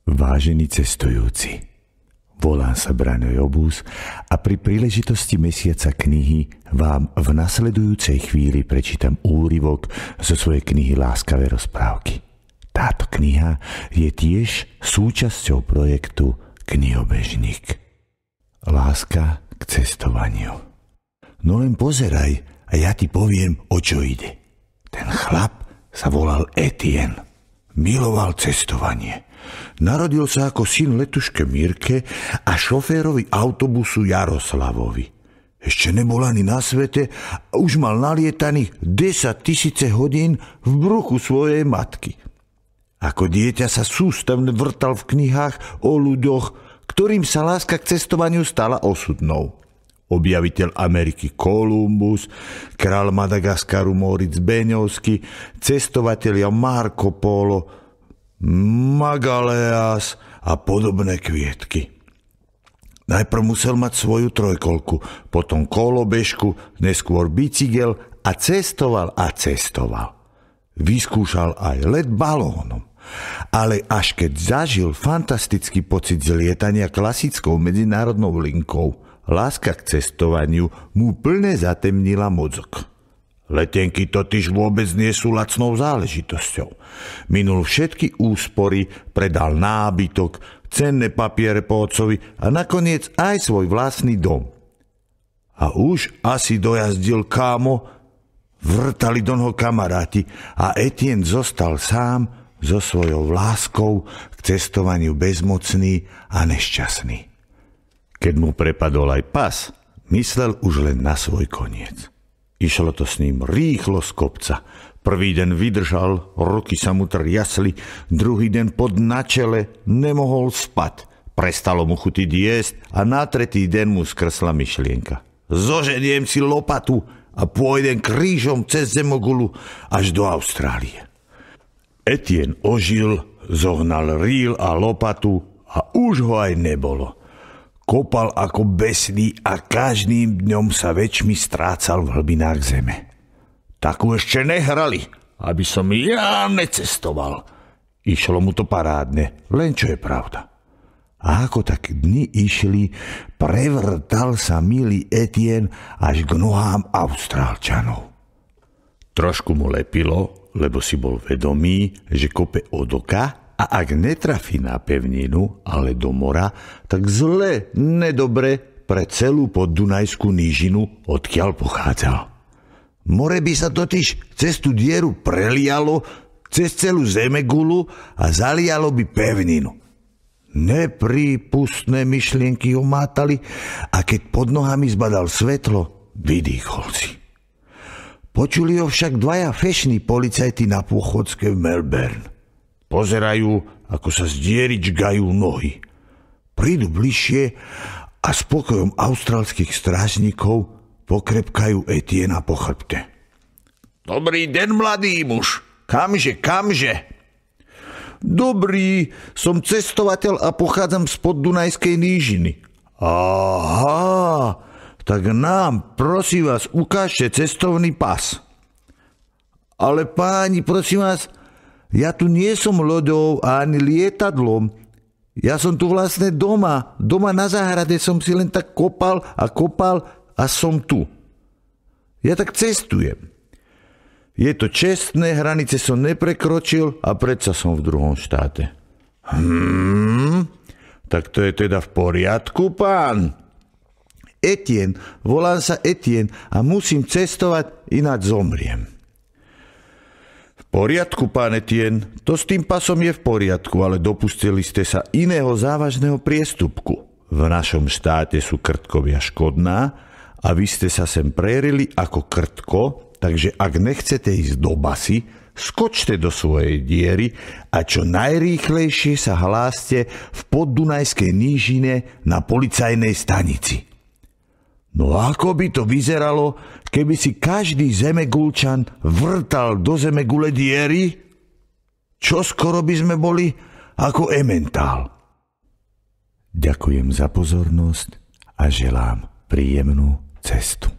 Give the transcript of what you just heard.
Vážení cestujúci, volám sa Braňo Jobus a pri príležitosti mesiaca knihy vám v nasledujúcej chvíli prečítam úryvok zo svojej knihy Láskavé rozprávky. Táto kniha je tiež súčasťou projektu Knihobežník. Láska k cestovaniu. No len pozeraj a ja ti poviem, o čo ide. Ten chlap sa volal Etienne. Miloval cestovanie. Narodil sa ako syn letuške Mirke a šoférovi autobusu Jaroslavovi. Ešte nebol ani na svete a už mal nalietaných 10 000 hodín v bruchu svojej matky. Ako dieťa sa sústavne vrtal v knihách o ľuďoch, ktorým sa láska k cestovaniu stala osudnou. Objaviteľ Ameriky Kolumbus, král Madagaskaru Moritz Beňovský, cestovatelia Marco Polo, Magaleas a podobné kvietky. Najprv musel mať svoju trojkolku, potom kolobežku, neskôr bicykel a cestoval a cestoval. Vyskúšal aj let balónom. Ale až keď zažil fantastický pocit z lietania klasickou medzinárodnou linkou, láska k cestovaniu mu plne zatemnila mozog. Letenky totiž vôbec nie sú lacnou záležitosťou. Minul všetky úspory, predal nábytok, cenné papiere po otcovi a nakoniec aj svoj vlastný dom. A už asi dojazdil kámo, vrtali do noho kamaráti a Etienne zostal sám so svojou láskou k cestovaniu bezmocný a nešťastný. Keď mu prepadol aj pas, myslel už len na svoj koniec. Išlo to s ním rýchlo z kopca. Prvý deň vydržal, ruky sa mu triasli, druhý deň pod na čele nemohol spať. Prestalo mu chutiť jesť a na tretí deň mu skrsla myšlienka. Zoženiem si lopatu a pôjdem krížom cez zemogulu až do Austrálie. Etienne ožil, zohnal rýl a lopatu a už ho aj nebolo. Kopal ako besný a každým dňom sa väčšmi strácal v hlbinách zeme. Takú ešte nehrali, aby som ja necestoval. Išlo mu to parádne, len čo je pravda. A ako tak dni išli, prevrtal sa milý Etienne až k nohám Austrálčanov. Trošku mu lepilo, lebo si bol vedomý, že kope od oka, a ak netrafí na pevninu, ale do mora, tak zle, nedobre pre celú poddunajskú nížinu, odkiaľ pochádzal. More by sa totiž cez tú dieru prelialo, cez celú zemegulu a zalialo by pevninu. Neprípustné myšlienky ho mátali a keď pod nohami zbadal svetlo, vydýchol si. Počuli ho však dvaja fešní policajti na pôchodske v Melbourne. Pozerajú, ako sa z diery čgajú nohy. Prídu bližšie a s pokojom austrálskych strážnikov pokrepkajú Etienna po chrbte. Dobrý deň, mladý muž. Kamže? Dobrý, som cestovateľ a pochádzam z poddunajskej nížiny. Aha, tak nám, prosím vás, ukážte cestovný pas. Ale páni, prosím vás, ja tu nie som loďou a ani lietadlom. Ja som tu vlastne doma. Doma na záhrade som si len tak kopal a som tu. Ja tak cestujem. Je to čestné, hranice som neprekročil a predsa som v druhom štáte. Tak to je teda v poriadku, pán? Etienne, volám sa Etienne a musím cestovať, ináč zomriem. V poriadku, pán Etienne, to s tým pasom je v poriadku, ale dopustili ste sa iného závažného priestupku. V našom štáte sú krtkovia škodná a vy ste sa sem prerili ako krtko, takže ak nechcete ísť do basy, skočte do svojej diery a čo najrýchlejšie sa hláste v poddunajskej nížine na policajnej stanici. No ako by to vyzeralo, keby si každý zemegulčan vrtal do zemegule diery? Čo skoro by sme boli ako Emmental. Ďakujem za pozornosť a želám príjemnú cestu.